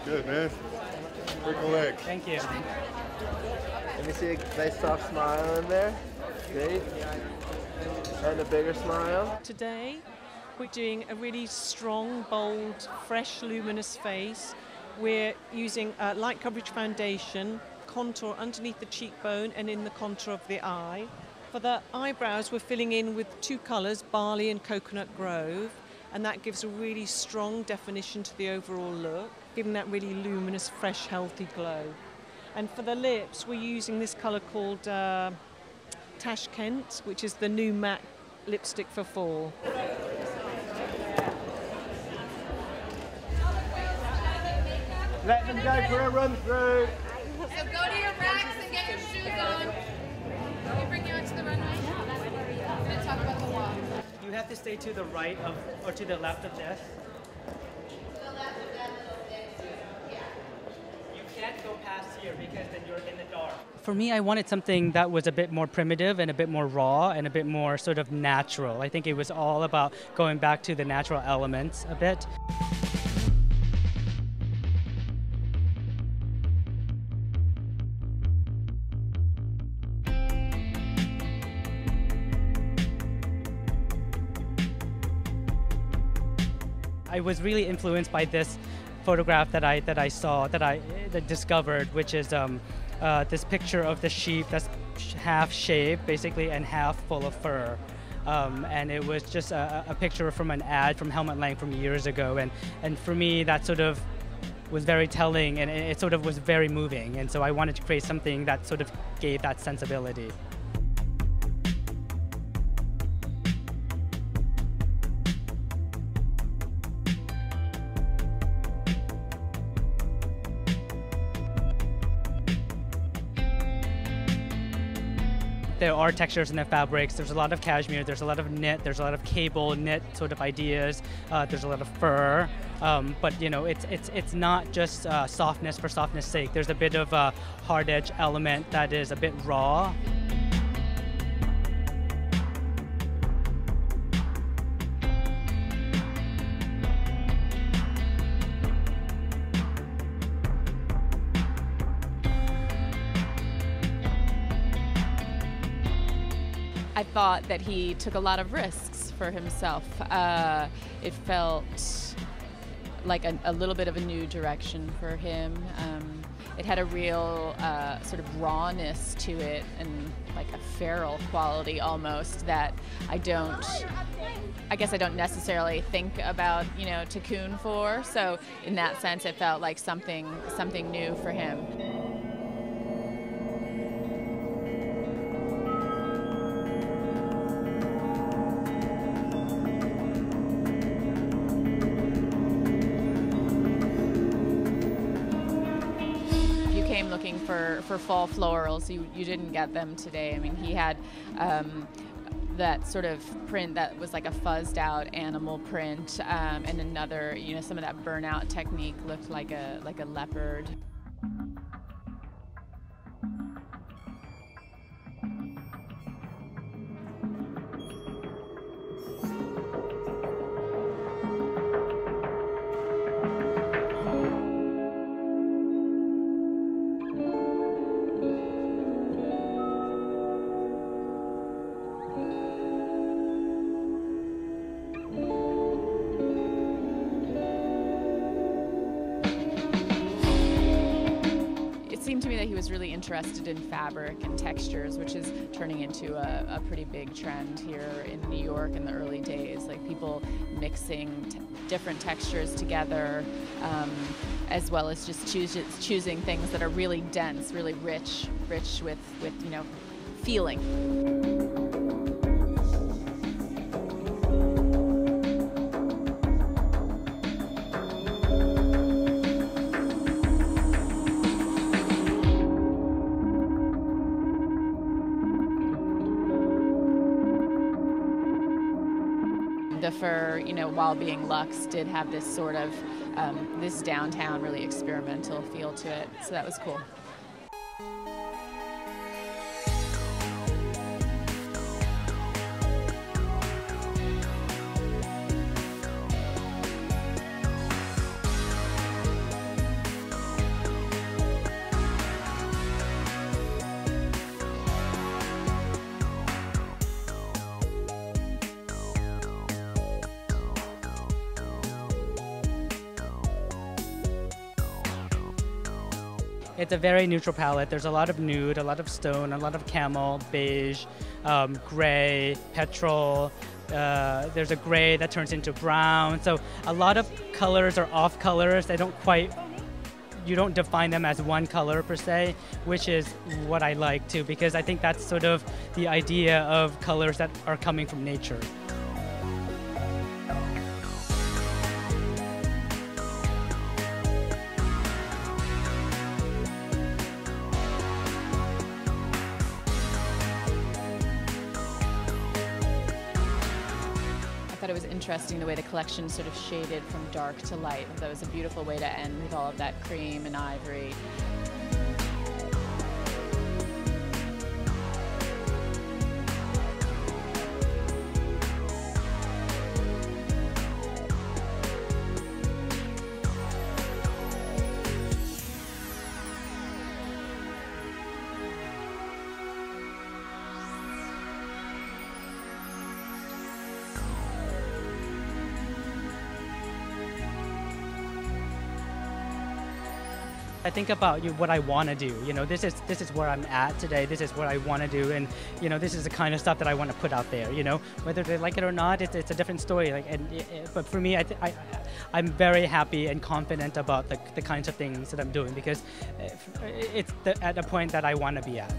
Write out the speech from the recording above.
Good, man. Break a leg. Thank you. Let me see a nice soft smile in there. Great. And a bigger smile. Today, we're doing a really strong, bold, fresh, luminous face. We're using a light coverage foundation, contour underneath the cheekbone and in the contour of the eye. For the eyebrows, we're filling in with two colors, barley and coconut grove, and that gives a really strong definition to the overall look, giving that really luminous, fresh, healthy glow. And for the lips, we're using this color called Tashkent, which is the new matte lipstick for fall. Let them go for a run through. So go to your racks and get your shoes on. Can we bring you onto the runway? I'm going to talk about the walk. You have to stay to the right of, or to the left of this. To the left of that little bit. Yeah. You can't go past here because then you're in the dark. For me, I wanted something that was a bit more primitive and a bit more raw and a bit more sort of natural. I think it was all about going back to the natural elements a bit. I was really influenced by this photograph that I discovered, which is this picture of the sheep that's half shaved, basically, and half full of fur. And it was just a picture from an ad from Helmut Lang from years ago, and for me that sort of was very telling, and it sort of was very moving, and so I wanted to create something that sort of gave that sensibility. There are textures in the fabrics. There's a lot of cashmere, there's a lot of knit, there's a lot of cable knit sort of ideas, there's a lot of fur, but you know, it's not just softness for softness sake. There's a bit of a hard edge element that is a bit raw. I thought that he took a lot of risks for himself. It felt like a little bit of a new direction for him. It had a real sort of rawness to it, and like a feral quality almost that I guess I don't necessarily think about, you know, Thakoon for. So in that sense, it felt like something new for him. Looking for fall florals, you didn't get them today. I mean, he had that sort of print that was like a fuzzed out animal print, and another, you know, some of that burnout technique looked like a leopard. It seemed to me that he was really interested in fabric and textures, which is turning into a pretty big trend here in New York in the early days, like people mixing different textures together, as well as just choosing things that are really dense, really rich with you know, feeling. The fur, you know, while being luxe, did have this sort of this downtown, really experimental feel to it, so that was cool. It's a very neutral palette. There's a lot of nude, a lot of stone, a lot of camel, beige, gray, petrol. There's a gray that turns into brown. So a lot of colors are off colors. They don't quite, you don't define them as one color per se, which is what I like too, because I think that's sort of the idea of colors that are coming from nature. I thought it was interesting the way the collection sort of shaded from dark to light. That was a beautiful way to end with all of that cream and ivory. I think about what I want to do. This is where I'm at today. This is what I want to do, and this is the kind of stuff that I want to put out there. Whether they like it or not, it's a different story. But for me, I'm very happy and confident about the kinds of things that I'm doing because it's at a point that I want to be at.